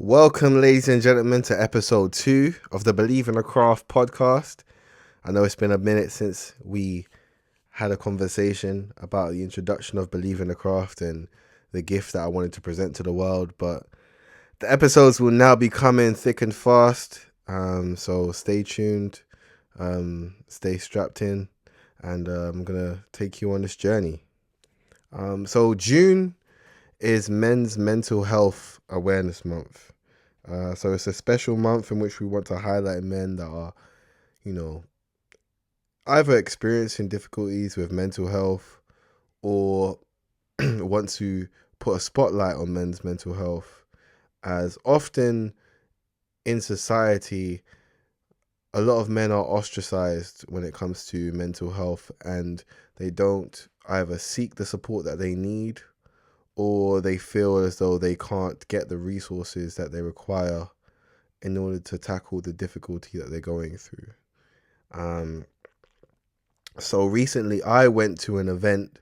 Welcome, ladies and gentlemen, to episode 2 of the Believe in the Craft podcast. I know it's been a minute since we had a conversation about the introduction of Believe in the Craft and the gift that I wanted to present to the world, but the episodes will now be coming thick and fast. So stay tuned, stay strapped in, and I'm going to take you on this journey. So June is Men's Mental Health Awareness Month. So it's a special month in which we want to highlight men that are, you know, either experiencing difficulties with mental health or want to put a spotlight on men's mental health. As often in society, a lot of men are ostracized when it comes to mental health, and they don't either seek the support that they need, or they feel as though they can't get the resources that they require in order to tackle the difficulty that they're going through. Um, so recently I went to an event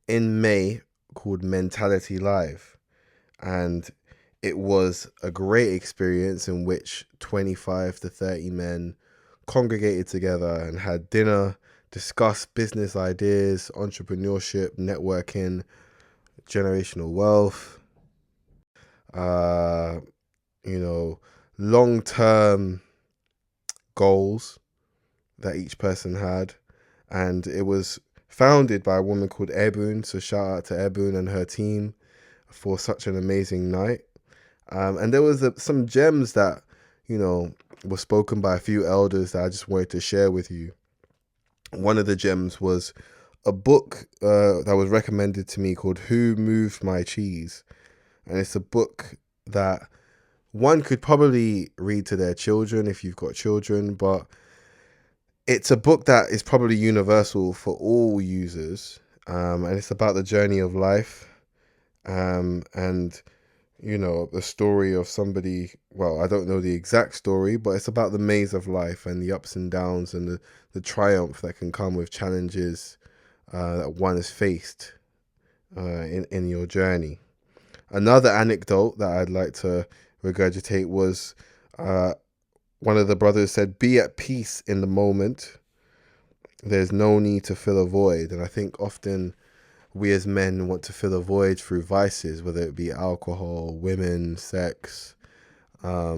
in May called Mentality Live, and it was a great experience in which 25 to 30 men congregated together and had dinner, discussed business ideas, entrepreneurship, networking, generational wealth, uh, long-term goals that each person had. And it was founded by a woman called Ebun. So shout out to Ebun and her team for such an amazing night. And there was some gems that, were spoken by a few elders that I just wanted to share with you. One of the gems was a book that was recommended to me called Who Moved My Cheese? And it's a book that one could probably read to their children if you've got children, but it's a book that is probably universal for all users. And it's about the journey of life. And the story of somebody, well, I don't know the exact story, but it's about the maze of life and the ups and downs and the triumph that can come with challenges that one has faced in your journey. Another anecdote that I'd like to regurgitate was one of the brothers said, "Be at peace in the moment. There's no need to fill a void." And I think often we as men want to fill a void through vices, whether it be alcohol, women, sex. A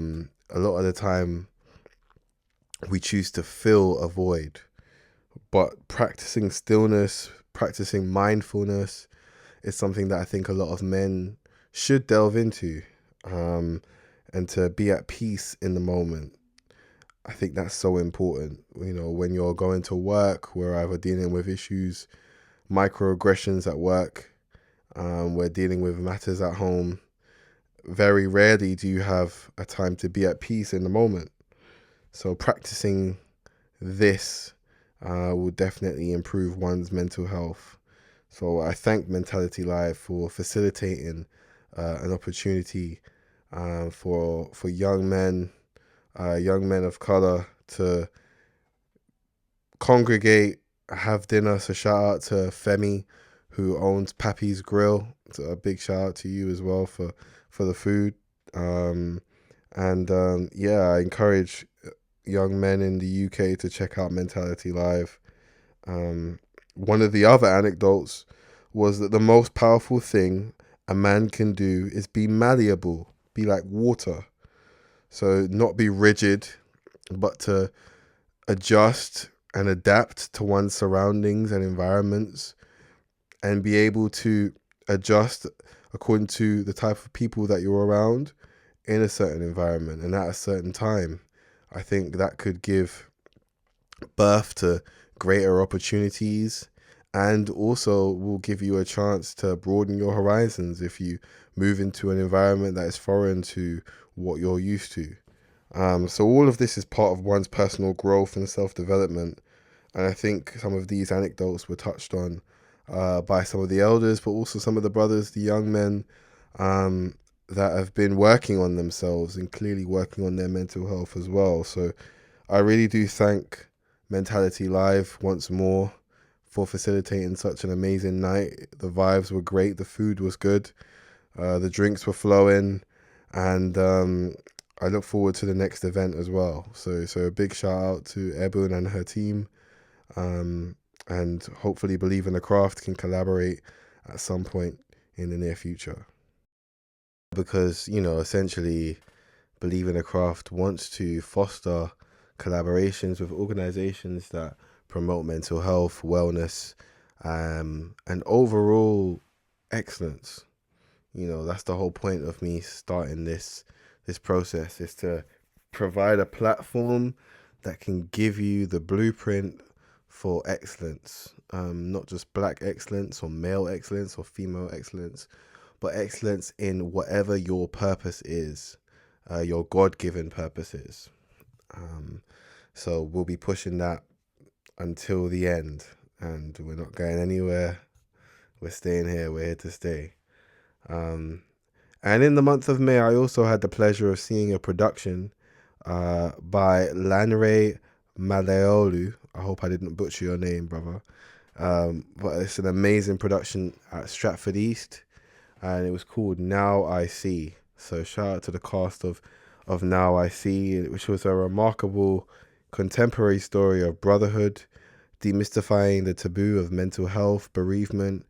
lot of the time we choose to fill a void. But practicing stillness, practicing mindfulness is something that I think a lot of men should delve into, and to be at peace in the moment. I think that's so important. When you're going to work, we're either dealing with issues, microaggressions at work, we're dealing with matters at home. Very rarely do you have a time to be at peace in the moment. So practicing this will definitely improve one's mental health. So I thank Mentality Live for facilitating an opportunity for young men of color to congregate, have dinner. So shout out to Femi, who owns Pappy's Grill. So a big shout out to you as well for the food. I encourage young men in the UK to check out Mentality Live. One of the other anecdotes was that the most powerful thing a man can do is be malleable, be like water. So not be rigid, but to adjust and adapt to one's surroundings and environments, and be able to adjust according to the type of people that you're around in a certain environment and at a certain time. I think that could give birth to greater opportunities, and also will give you a chance to broaden your horizons if you move into an environment that is foreign to what you're used to. So all of this is part of one's personal growth and self-development. And I think some of these anecdotes were touched on by some of the elders, but also some of the brothers, the young men that have been working on themselves and clearly working on their mental health as well. So I really do thank Mentality Live once more for facilitating such an amazing night. The vibes were great. The food was good. The drinks were flowing. and I look forward to the next event as well. So a big shout out to Ebon and her team, um, and hopefully Believe in the Craft can collaborate at some point in the near future, because essentially Believe in the Craft wants to foster collaborations with organizations that promote mental health, wellness, and overall excellence. That's the whole point of me starting this process, is to provide a platform that can give you the blueprint for excellence. Not just black excellence or male excellence or female excellence, but excellence in whatever your purpose is, your God-given purpose is. So we'll be pushing that until the end, and we're not going anywhere. We're staying here. We're here to stay. And in the month of May, I also had the pleasure of seeing a production by Lanre Maleolu. I hope I didn't butcher your name, brother. But it's an amazing production at Stratford East, and it was called Now I See. So shout out to the cast of Now I See, which was a remarkable contemporary story of brotherhood, demystifying the taboo of mental health, bereavement,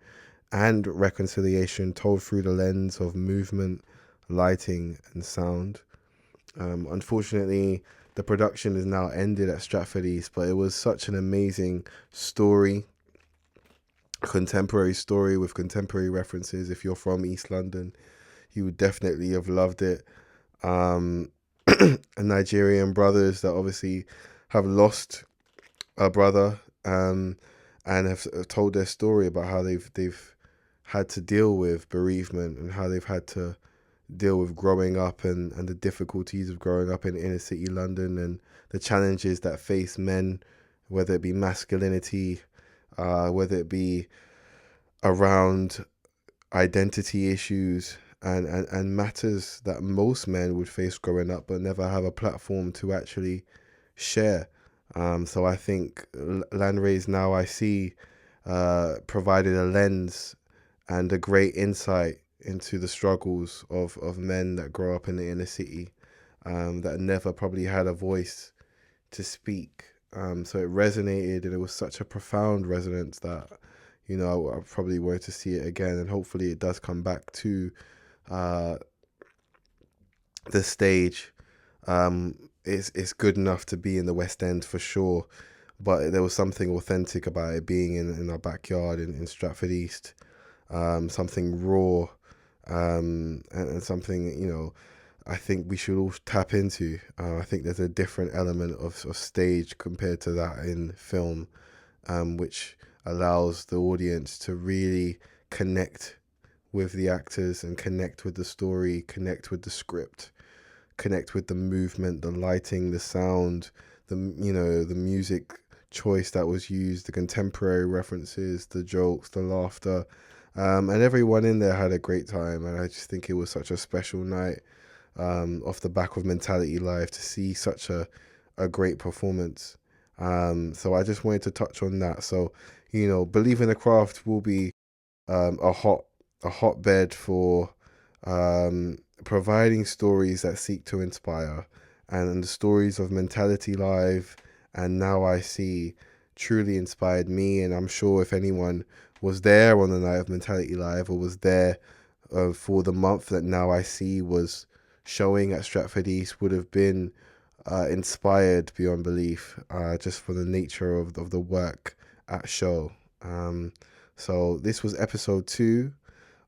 and reconciliation, told through the lens of movement, lighting, and sound. Unfortunately, the production is now ended at Stratford East, but it was such an amazing story, contemporary story with contemporary references. If you're from East London, you would definitely have loved it. Nigerian brothers that obviously have lost a brother, and have told their story about how they've had to deal with bereavement, and how they've had to deal with growing up, and the difficulties of growing up in inner city London, and the challenges that face men, whether it be masculinity, whether it be around identity issues, and matters that most men would face growing up but never have a platform to actually share. So I think Lanre's Now I See provided a lens and a great insight into the struggles of men that grow up in the inner city, that never probably had a voice to speak. So it resonated, and it was such a profound resonance that, I probably wanted to see it again, and hopefully it does come back to the stage. It's good enough to be in the West End for sure, but there was something authentic about it being in our backyard in Stratford East. Something raw, and something, I think we should all tap into. I think there's a different element of stage compared to that in film, which allows the audience to really connect with the actors, and connect with the story, connect with the script, connect with the movement, the lighting, the sound, the music choice that was used, the contemporary references, the jokes, the laughter, and everyone in there had a great time. And I just think it was such a special night, off the back of Mentality Live, to see such a great performance. So I just wanted to touch on that. So, Believe in the Craft will be a hotbed for providing stories that seek to inspire, and the stories of Mentality Live and Now I See truly inspired me. And I'm sure if anyone was there on the night of Mentality Live, or was there for the month that Now I See was showing at Stratford East, would have been inspired beyond belief, just for the nature of the work at show. So this was episode 2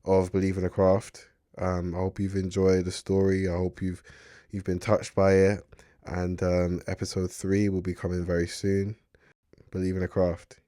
of Believe in the Craft. I hope you've enjoyed the story. I hope you've been touched by it. And episode 3 will be coming very soon. Believe in the Craft.